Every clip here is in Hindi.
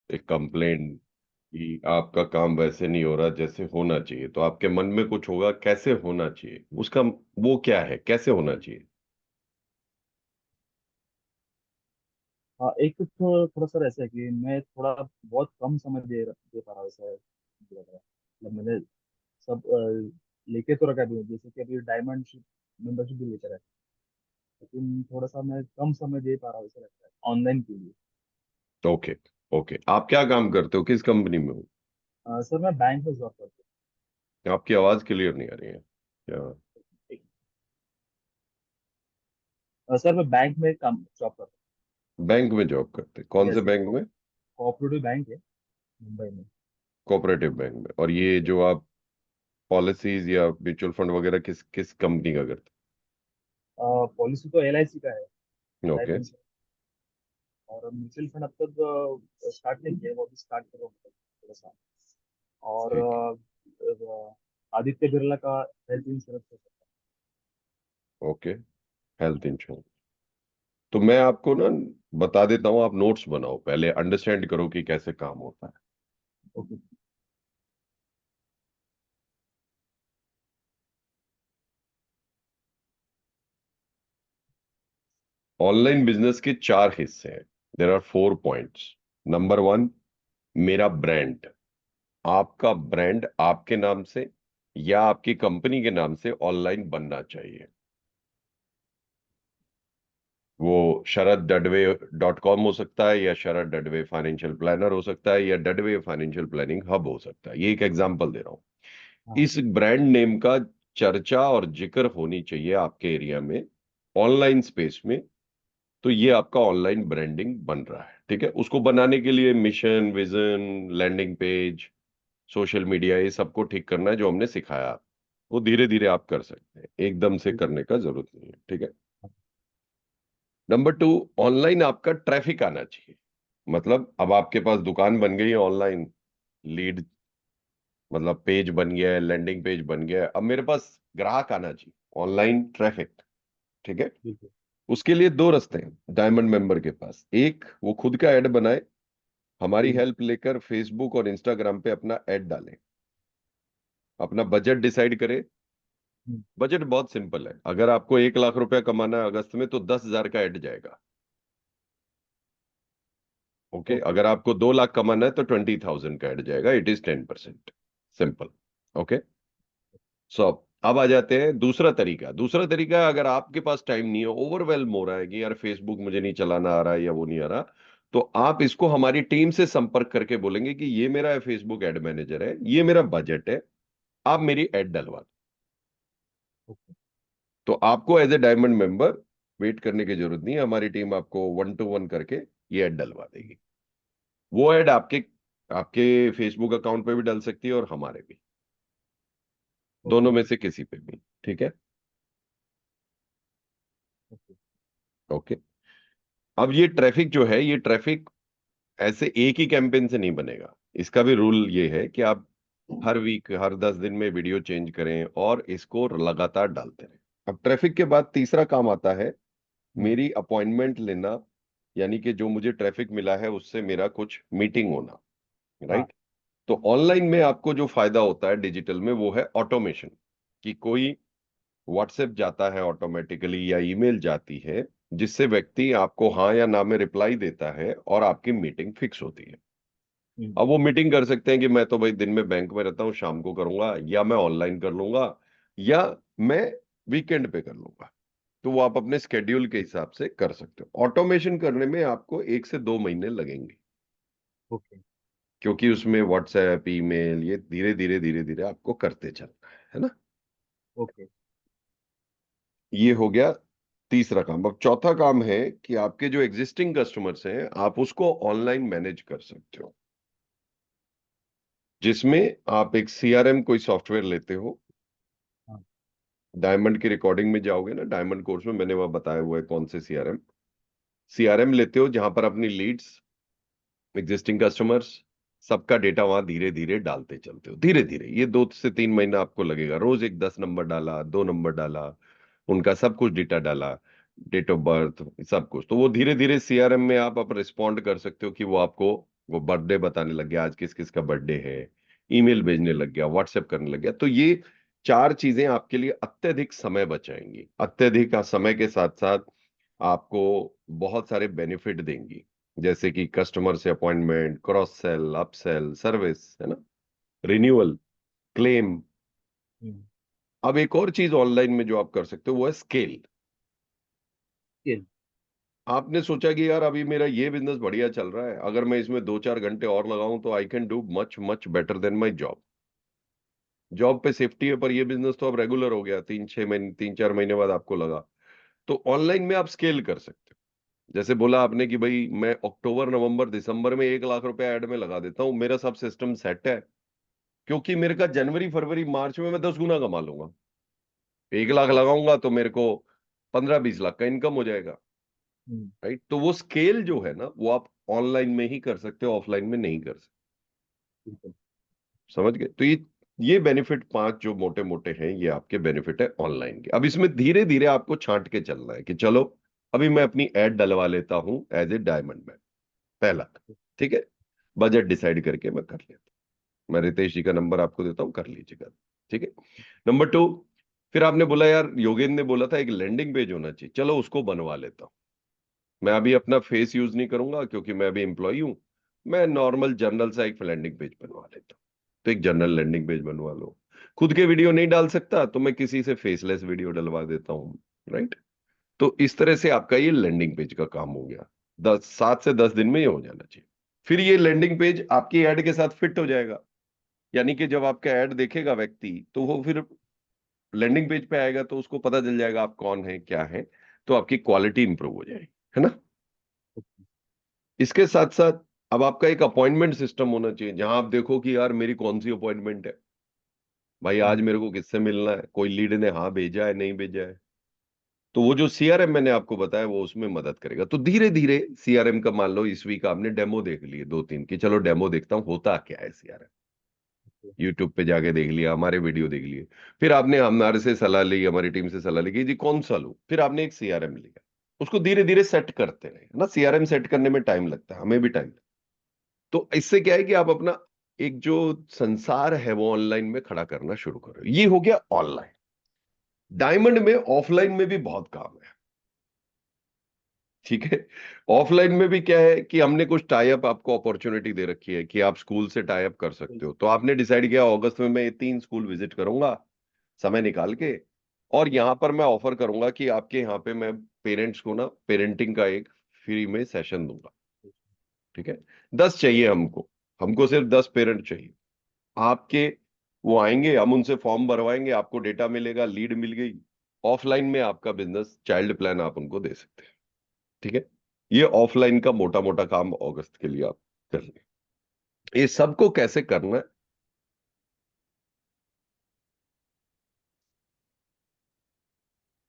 एक कंप्लेंट कि आपका काम वैसे नहीं हो रहा जैसे होना चाहिए, तो आपके मन में कुछ होगा कैसे होना चाहिए उसका, वो क्या है, कैसे होना चाहिए? हाँ, एक तो थोड़ा सा ऐसा है कि मैं थोड़ा बहुत कम समय दे पा रहा हूँ, ऐसा मुझे लग रहा है। मतलब मैंने सब लेके तो रखा भी है, जैसे कि अभी डायमंड मेंबरशिप भी लेकर है, लेकिन थोड़ा सा मैं कम समय दे पा रहा हूँ ऐसा लगता है ऑनलाइन के लिए। ओके। ओके, आप क्या काम करते हो, किस कंपनी में हो? सर मैं बैंक में जॉब करता आपकी आवाज क्लियर नहीं आ रही है क्या? हूँ। सर मैं बैंक में काम जॉब करता बैंक में जॉब करते, हूँ। कौन से यस यस, बैंक में? कोऑपरेटिव बैंक है मुंबई में। कोऑपरेटिव बैंक में। और ये जो आप पॉलिसीज या म्यूचुअल फंड वगैरह किस किस कंपनी का करते पॉलिसी तो LIC का है, हैं? Life okay. इंश्योरेंस। और म्यूचुअल फंड अब तक स्टार्ट नहीं किया है, वो अभी स्टार्ट करो थोड़ा सा। और ठीक आदित्य बिरला का हेल्थ इंश्योरेंस हो सकता है। ओके। Health insurance. तो मैं आपको ना बता देता हूँ, आप नोट्स बनाओ, पहले अंडरस्टैंड करो कि कैसे काम होता है। है। ओके। ऑनलाइन बिजनेस के चार हिस्से हैं। There are 4 points. Number one, मेरा ब्रांड। आपका ब्रांड आपके नाम से या आपकी कंपनी के नाम से ऑनलाइन बनना चाहिए। वो शरद.डडवे.com हो सकता है, या शरद.डडवे फाइनेंशियल प्लानर हो सकता है, या डडवे फाइनेंशियल प्लानिंग हब हो सकता है। ये एक एग्जांपल दे रहा हूं। हाँ। इस ब्रांड नेम का चर्चा और जिक्र होनी चाहिए आपके एरिया में, ऑनलाइन स्पेस में। तो ये आपका ऑनलाइन ब्रांडिंग बन रहा है, ठीक है। उसको बनाने के लिए mission, vision, landing page, social media, ये सबको ठीक करना है जो हमने सिखाया। वो धीरे धीरे आप कर सकते हैं, एकदम से ठीक है। करने का जरूरत नहीं है, ठीक है। नंबर टू, ऑनलाइन आपका ट्रैफिक आना चाहिए। मतलब अब आपके पास दुकान बन गई है ऑनलाइन, लीड, मतलब पेज बन गया है, लैंडिंग पेज बन गया है, अब मेरे पास ग्राहक आना चाहिए, ऑनलाइन ट्रैफिक, ठीक है। ठीक है। उसके लिए दो रास्ते हैं डायमंड मेंबर के पास। एक, वो खुद का ऐड बनाए, हमारी ठीक है। हेल्प लेकर फेसबुक और इंस्टाग्राम पे अपना ऐड डालें। अपना बजट डिसाइड करें। हम्म, बजट बहुत सिंपल है, अगर आपको 1 लाख रुपया कमाना है अगस्त में, तो 10,000 का ऐड जाएगा। Okay, okay. अगर आपको 2 लाख कमाना है तो 20,000 का ऐड जाएगा, इट इज 10%। सिंपल। ओके। सो अब आ जाते हैं दूसरा तरीका। दूसरा तरीका, अगर आपके पास टाइम नहीं है, ओवरवेल्म हो रहा है कि यार फेसबुक मुझे नहीं चलाना आ रहा है या वो नहीं आ रहा, तो आप इसको हमारी टीम से संपर्क करके बोलेंगे कि ये मेरा फेसबुक एड मैनेजर है, ये मेरा बजट है, आप मेरी एड डलवा दो। ओके। तो आपको as a diamond member wait करने की जरूरत नहीं है, हमारी टीम आपको 1 to 1 करके ये ऐड डलवा देगी। वो ऐड आपके आपके फेसबुक अकाउंट पे भी डल सकती है और हमारे भी, दोनों ओके। में से किसी पे भी, ठीक है। ओके। ओके। अब ये ट्रैफिक जो है, ये ट्रैफिक ऐसे एक ही कैंपेन से नहीं बनेगा। इसका भी रूल ये है कि आप हर वीक, हर 10 दिन में वीडियो चेंज करें और इसको लगातार डालते रहें। अब ट्रैफिक के बाद तीसरा काम आता है, हम्म, मेरी अपॉइंटमेंट लेना, यानी कि जो मुझे ट्रैफिक मिला है उससे मेरा कुछ मीटिंग होना, हाँ। राइट। तो ऑनलाइन में आपको जो फायदा होता है डिजिटल में, वो है ऑटोमेशन। कि कोई व्हाट्सएप जाता है ऑटोमेटिकली या ईमेल जाती है, जिससे व्यक्ति आपको हाँ या ना में रिप्लाई देता है और आपकी मीटिंग फिक्स होती है। हम्म, अब वो मीटिंग कर सकते हैं कि मैं तो भाई दिन में बैंक में रहता हूँ, शाम को करूंगा, या मैं ऑनलाइन कर लूंगा, या मैं वीकेंड पे कर लूंगा। तो वो आप अपने स्केड्यूल के हिसाब से कर सकते हो। ऑटोमेशन करने में आपको 1 से 2 महीने लगेंगे, ओके। क्योंकि उसमें व्हाट्सएप, ईमेल, ये धीरे धीरे धीरे धीरे आपको करते चलना है ना। ओके। ये हो गया तीसरा काम। अब चौथा काम है कि आपके जो एग्जिस्टिंग कस्टमर्स हैं, आप उसको ऑनलाइन मैनेज कर सकते हो, जिसमें आप एक सीआरएम कोई सॉफ्टवेयर लेते हो। हाँ। डायमंड की रिकॉर्डिंग में जाओगे ना, डायमंड कोर्स में मैंने वह बताया हुआ है कौन से सीआरएम। सीआरएम लेते हो जहां पर अपनी लीड्स, एग्जिस्टिंग कस्टमर्स, सबका डेटा वहां धीरे धीरे डालते चलते हो। धीरे धीरे, ये 2 से 3 महीना आपको लगेगा। रोज एक 10 नंबर डाला, 2 नंबर डाला, उनका सब कुछ डेटा डाला, डेट ऑफ बर्थ, सब कुछ। तो वो धीरे धीरे सीआरएम में आप रिस्पॉन्ड कर सकते हो कि वो आपको वो बर्थडे बताने लग गया, आज किस किस का बर्थडे है, ईमेल भेजने लग गया, व्हाट्सएप करने लग गया। तो ये चार चीजें आपके लिए अत्यधिक समय बचाएंगी, अत्यधिक समय के साथ साथ आपको बहुत सारे बेनिफिट देंगी, जैसे कि कस्टमर से appointment, cross sell, upsell, service, है ना, रिन्यूअल, क्लेम। हम्म। अब एक और चीज ऑनलाइन में जो आप कर सकते हो वो है स्केल। स्किल। आपने सोचा कि यार अभी मेरा ये बिजनेस बढ़िया चल रहा है, अगर मैं इसमें 2-4 घंटे और लगाऊं तो I can do much much better than my job. Job पे सेफ्टी है, पर ये बिजनेस तो अब रेगुलर हो गया, 3-6 महीने, 3-4 महीने बाद आपको लगा। तो ऑनलाइन में आप स्केल कर सकते हो। जैसे बोला आपने कि भाई मैं अक्टूबर, नवंबर, दिसंबर में 1 लाख रुपए ऐड में लगा देता हूँ, मेरा सब सिस्टम सेट है, क्योंकि मेरे का जनवरी, फरवरी, मार्च में मैं 10 गुना कमा लूंगा। 1 लाख लगाऊंगा तो मेरे को 15-20 लाख का इनकम हो जाएगा। हम्म। राइट, तो वो स्केल जो है ना, वो आप ऑनलाइन में ही कर सकते हो, ऑफलाइन में नहीं कर सकते। बिल्कुल। समझ गए? तो ये बेनिफिट 5 जो मोटे मोटे हैं, ये आपके बेनिफिट है ऑनलाइन के। अब इसमें धीरे धीरे आपको छांट के चलना है कि चलो अभी मैं अपनी एड डलवा लेता हूं एज ए डायमंड मैन, पहला। ठीक है, बजट डिसाइड करके मैं कर लेता हूं। मैं रितेश जी का नंबर आपको देता हूं, कर लीजिएगा। ठीक है। नंबर 2, फिर आपने बोला यार, योगेंद्र ने बोला था एक लैंडिंग पेज होना चाहिए, चलो उसको बनवा लेता हूं। मैं अभी अपना फेस यूज नहीं करूंगा क्योंकि मैं अभी एम्प्लॉई हूं। मैं नॉर्मल जनरल सा एक लैंडिंग पेज बनवा लेता हूं। तो एक जनरल लैंडिंग पेज बनवा लो। खुद के वीडियो नहीं डाल सकता तो मैं किसी से फेसलेस वीडियो डलवा देता हूँ। राइट। तो इस तरह से आपका ये लैंडिंग पेज का काम हो गया। 7 से 10 दिन में ये हो जाना चाहिए। फिर ये लैंडिंग पेज आपकी एड के साथ फिट हो जाएगा, यानी कि जब आपका एड देखेगा व्यक्ति तो वो फिर लैंडिंग पेज पे आएगा, तो उसको पता चल जाएगा आप कौन है, क्या है। तो आपकी क्वालिटी इंप्रूव हो जाएगी, है ना। इसके साथ साथ अब आपका एक अपॉइंटमेंट सिस्टम होना चाहिए, जहां आप देखो कि यार मेरी कौन सी अपॉइंटमेंट है, भाई आज हम्म। मेरे को किससे मिलना है, कोई लीड ने हाँ भेजा है, नहीं भेजा है। तो वो जो सीआरएम मैंने आपको बताया वो उसमें मदद करेगा। तो धीरे धीरे सीआरएम का, मान लो इस वीक आपने डेमो देख लिए 2-3 की, चलो डेमो देखता हूँ होता क्या है सीआरएम। यूट्यूब पे जाके देख लिया, हमारे वीडियो देख लिए। फिर आपने हमारे से सलाह ली, हमारी टीम से सलाह ली कि जी कौन सा लूं। फिर आपने एक सीआरएम लिया, उसको धीरे धीरे सेट करते रहे ना। सीआरएम सेट करने में टाइम लगता है, हमें भी टाइम। तो इससे क्या है कि आप अपना एक जो संसार है वो ऑनलाइन में खड़ा करना शुरू करो। ये हो गया ऑनलाइन। डायमंड में ऑफलाइन में भी बहुत काम है। ठीक है। ऑफलाइन में भी क्या है कि हमने कुछ टाई अप आपको अपॉर्चुनिटी दे रखी है कि आप स्कूल से टाई अप कर सकते हो। तो आपने डिसाइड किया अगस्त में मैं ये 3 स्कूल विजिट करूंगा, समय निकाल के, और यहाँ पर मैं ऑफर करूंगा कि आपके यहाँ पे मैं पेरेंट्स को ना पेरेंटिंग का एक फ्री में सेशन दूंगा। ठीक है। 10 चाहिए हमको, हमको सिर्फ 10 पेरेंट चाहिए आपके। वो आएंगे, हम उनसे फॉर्म भरवाएंगे, आपको डेटा मिलेगा, लीड मिल गई। ऑफलाइन में आपका बिजनेस चाइल्ड प्लान आप उनको दे सकते हैं। ठीक है। ये ऑफलाइन का मोटा मोटा काम अगस्त के लिए आप कर लें। ये सबको कैसे करना है,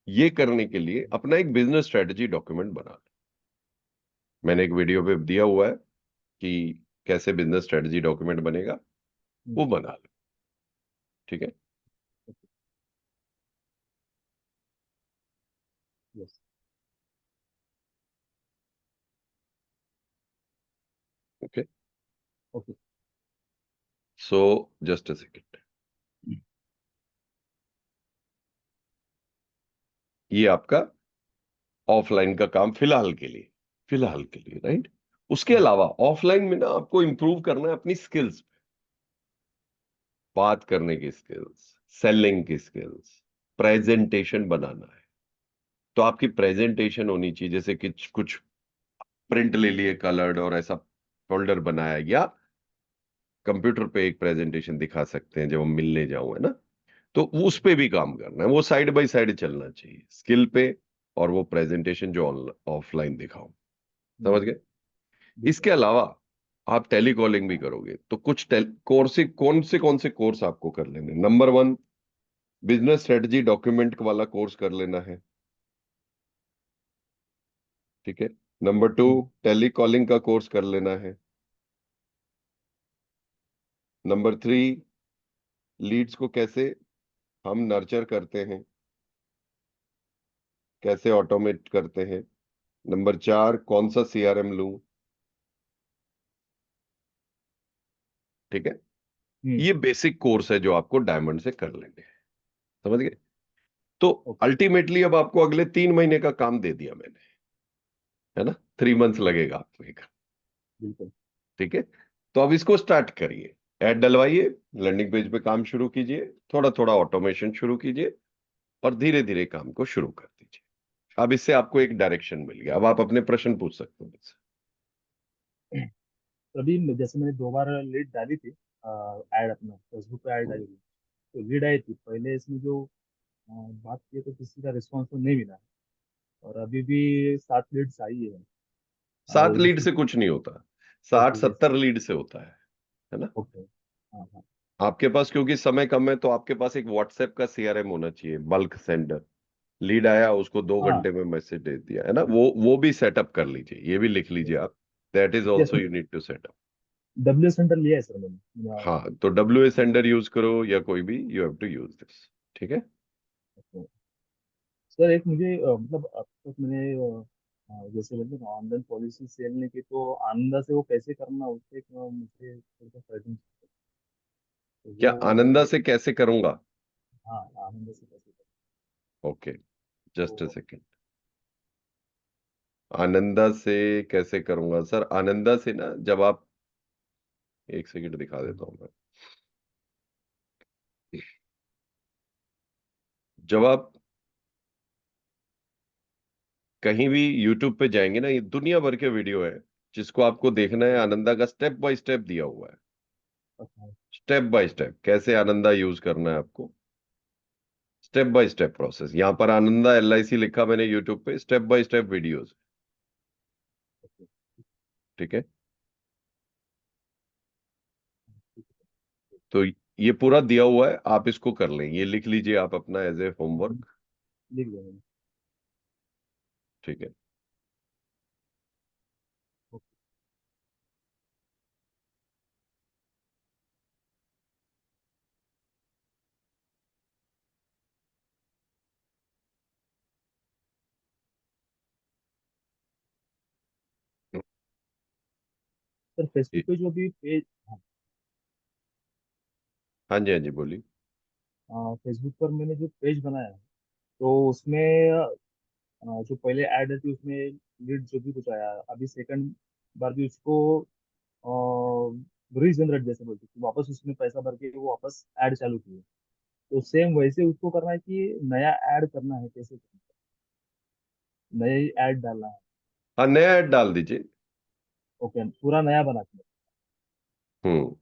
ये करने के लिए अपना एक बिजनेस स्ट्रेटजी डॉक्यूमेंट बना लें। मैंने एक वीडियो पे दिया हुआ है कि कैसे बिजनेस स्ट्रेटजी डॉक्यूमेंट बनेगा, वो बना लो। ठीक है। Yes. Okay. Okay. So just a second. ये आपका ऑफलाइन का काम फिलहाल के लिए, फिलहाल के लिए, राइट। उसके अलावा ऑफलाइन में ना आपको इंप्रूव करना है अपनी स्किल्स, बात करने की स्किल्स, सेलिंग की स्किल्स, प्रेजेंटेशन बनाना है। तो आपकी प्रेजेंटेशन होनी चाहिए, जैसे कि कुछ प्रिंट ले लिए कलर्ड और ऐसा फोल्डर बनाया, या कंप्यूटर पे एक प्रेजेंटेशन दिखा सकते हैं जब हम मिलने जाऊं, है ना। तो उस पे भी काम करना है, वो साइड बाय साइड चलना चाहिए, स्किल पे और वो प्रेजेंटेशन जो ऑफलाइन दिखाओ। समझ गए? बिल्कुल। इसके अलावा आप टेलीकॉलिंग भी करोगे तो कुछ कौन से कोर्स आपको कर लेने। नंबर 1, बिजनेस स्ट्रेटजी डॉक्यूमेंट वाला कोर्स कर लेना है। ठीक है। नंबर 2, टेलीकॉलिंग का कोर्स कर लेना है। नंबर 3, लीड्स को कैसे हम नर्चर करते हैं, कैसे ऑटोमेट करते हैं। नंबर 4, कौन सा सीआरएम लूं। ठीक है, हम्म। ये बेसिक कोर्स है जो आपको डायमंड से कर लेंगे, समझ गए? तो ओके। अल्टीमेटली अब आपको अगले 3 महीने का काम दे दिया मैंने, है ना, 3 मंथ्स लगेगा आपको एक, बिल्कुल। ठीक है? तो अब इसको स्टार्ट करिए, ऐड डलवाइए, लैंडिंग पेज पे काम शुरू कीजिए, थोड़ा थोड़ा ऑटोमेशन शुरू कीजिए, और धीरे धीरे काम को शुरू कर दीजिए। अब इससे आपको एक डायरेक्शन मिल गया, अब आप अपने प्रश्न पूछ सकते हो मुझसे। तभी जैसे मैंने 2 बार लीड डाली थी, ऐड अपना फेसबुक पे ऐड डाली थी, तो लीड आई थी पहले। इसमें जो बात की तो किसी का रिस्पॉन्स तो नहीं मिला, और अभी भी 7 लीड्स आई है। 7 लीड जिसमें से कुछ नहीं होता, साठ ओके जैसे। सत्तर लीड से होता है ना? ओके। हाँ हाँ। आपके पास क्योंकि समय कम है, तो आपके पास एक व्हाट्सएप का सीआरएम होना चाहिए, बल्क सेंडर। लीड आया, उसको 2 घंटे हाँ। में मैसेज दे दिया, है ना, वो भी सेटअप कर लीजिए, ये भी लिख लीजिए आप, that is yes. Also you need to setup. W centre लिया है सर मैंने। हाँ, तो डब्ल्यू ए सेंडर यूज करो या कोई भी, you have to use this, ठीक है? सर एक मुझे मतलब अब तक मैंने जैसे मतलब ऑनलाइन पॉलिसी सेल नहीं की, तो आनंदा से वो कैसे करना उससे मुझे थोड़ा सा सर्जन, तो क्या वो आनंदा से कैसे करूंगा? हाँ आनंदा से कैसे करना। ओके, जस्ट अ तो सेकेंड। आनंदा से कैसे करूंगा सर? आनंदा से ना, जब आप, एक सेकंड दिखा देता हूं मैं। जब आप कहीं भी यूट्यूब पे जाएंगे ना, ये दुनिया भर के वीडियो है, जिसको आपको देखना है, आनंदा का स्टेप बाय स्टेप दिया हुआ है, अच्छा। स्टेप बाय स्टेप कैसे आनंदा यूज करना है आपको, स्टेप बाय स्टेप प्रोसेस। यहाँ पर आनंदा LIC लिखा मैंने यूट्यूब पे, step by step videos, okay. ठीक है? तो ये पूरा दिया हुआ है, आप इसको कर लें, ये लिख लीजिए आप अपना एज ए होमवर्क, लिख दिया मैंने। ठीक है? ओके। सर फेसबुक पे जो भी पेज, हाँ जी, हाँ जी, बोलिए। हाँ फेसबुक पर मैंने जो पेज बनाया है, तो उसमें जो पहले ऐड थी उसमें लीड जो भी कुछ आया, अभी सेकंड बार भी उसको रीजनरेट जैसे बोलते हैं, वापस उसमें पैसा भर के वो वापस ऐड चालू की है। तो सेम वैसे उसको करना है कि नया ऐड करना है, कैसे करना है? नया ही ऐड डालना है? हाँ, नया ऐड डाल दीजिए। ओके, पूरा नया बना के। हम्म,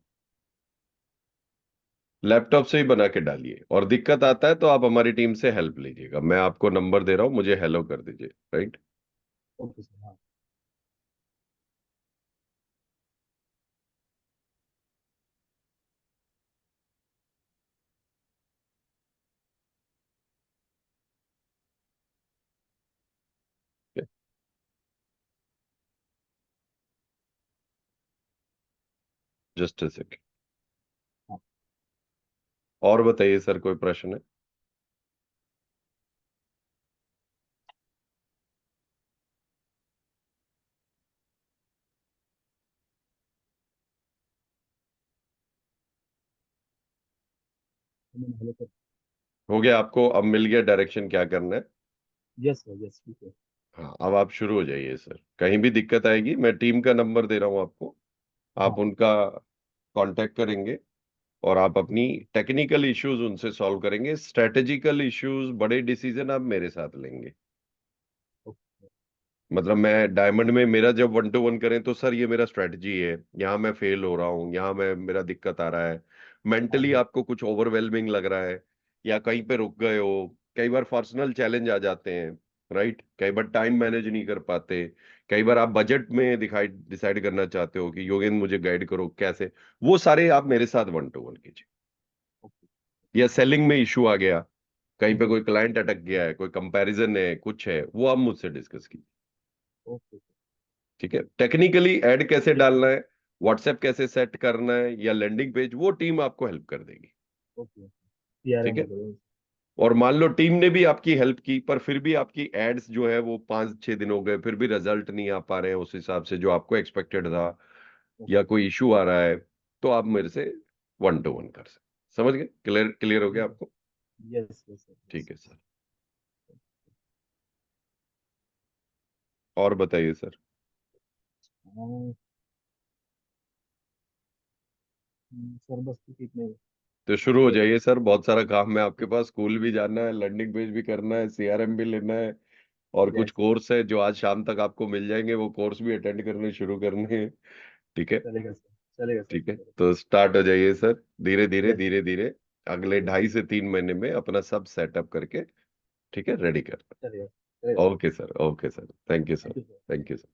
लैपटॉप से ही बना के डालिए, और दिक्कत आता है तो आप हमारी टीम से हेल्प लीजिएगा, मैं आपको नंबर दे रहा हूँ, मुझे हेलो कर दीजिए, राइट? Okay sir. हाँ। Just a second. हाँ। और बताइए सर, कोई प्रश्न है? तो मैंने हेलो कर। हो गया आपको, अब मिल गया डायरेक्शन क्या करना है। यस सर, यस ठीक है। हाँ, अब आप शुरू हो जाइए सर, कहीं भी दिक्कत आएगी मैं टीम का नंबर दे रहा हूँ आपको, आप हाँ। उनका कांटेक्ट करेंगे, और आप ठीक अपनी टेक्निकल इश्यूज उनसे सॉल्व करेंगे, स्ट्रेटेजिकल इश्यूज, बड़े डिसीजन आप मेरे साथ लेंगे। है। ओके। मतलब मैं डायमंड में, मेरा जब 1 to 1 करें तो सर ये मेरा स्ट्रेटजी है, यहाँ मैं फेल हो रहा हूँ, यहाँ मैं, मेरा दिक्कत आ रहा है, हाँ मेंटली हाँ। आपको कुछ ओवरवेलमिंग लग रहा है, या कहीं पे रुक गए हो, कई बार पर्सनल चैलेंज आ जाते हैं, राइट, कई बार टाइम मैनेज नहीं कर पाते, कई बार आप बजट में दिखाई डिसाइड करना चाहते हो कि योगेंद्र मुझे गाइड करो कैसे, वो सारे आप मेरे साथ 1 to 1 कीजिए। ओके। या सेलिंग में इशू आ गया, कहीं पे हम्म। कोई क्लाइंट अटक गया है, कोई कंपैरिजन है, कुछ है, वो आप मुझसे डिस्कस कीजिए, ओके। ठीक है? टेक्निकली ऐड कैसे डालना है, व्हाट्सएप कैसे सेट करना है, या लैंडिंग पेज, वो टीम आपको हेल्प कर देगी, ओके। सीआरएम ठीक है? वगैरह। और मान लो टीम ने भी आपकी हेल्प की, पर फिर भी आपकी एड्स जो है वो 5-6 दिन हो गए, फिर भी रिजल्ट नहीं आ पा रहे हैं उस हिसाब से जो आपको एक्सपेक्टेड था, या ओके। कोई इशू आ रहा है, तो आप मेरे से 1-to-1 कर सकते, समझ गए? क्लियर क्लियर हो गया आपको? यस यस सर ठीक यस। है सर। और बताइए सर। सर बस तो ठीक नहीं। तो शुरू हो जाइए सर, बहुत सारा काम है आपके पास, स्कूल भी जाना है, लर्निंग पेज भी करना है, सीआरएम भी लेना है, और कुछ यस कोर्स है जो आज शाम तक आपको मिल जाएंगे, वो कोर्स भी अटेंड करने शुरू करने हैं। ठीक है। चलेगा सर, चलेगा सर, ठीक है, चलेगा। तो स्टार्ट हो जाइए सर, धीरे धीरे यस धीरे धीरे, अगले यस 2.5 से 3 महीने में अपना सब सेटअप करके, ठीक है, रेडी कर। चलेगा, चलेगा sir. Okay sir, okay sir, thank you sir. Thank you sir. Thank you sir.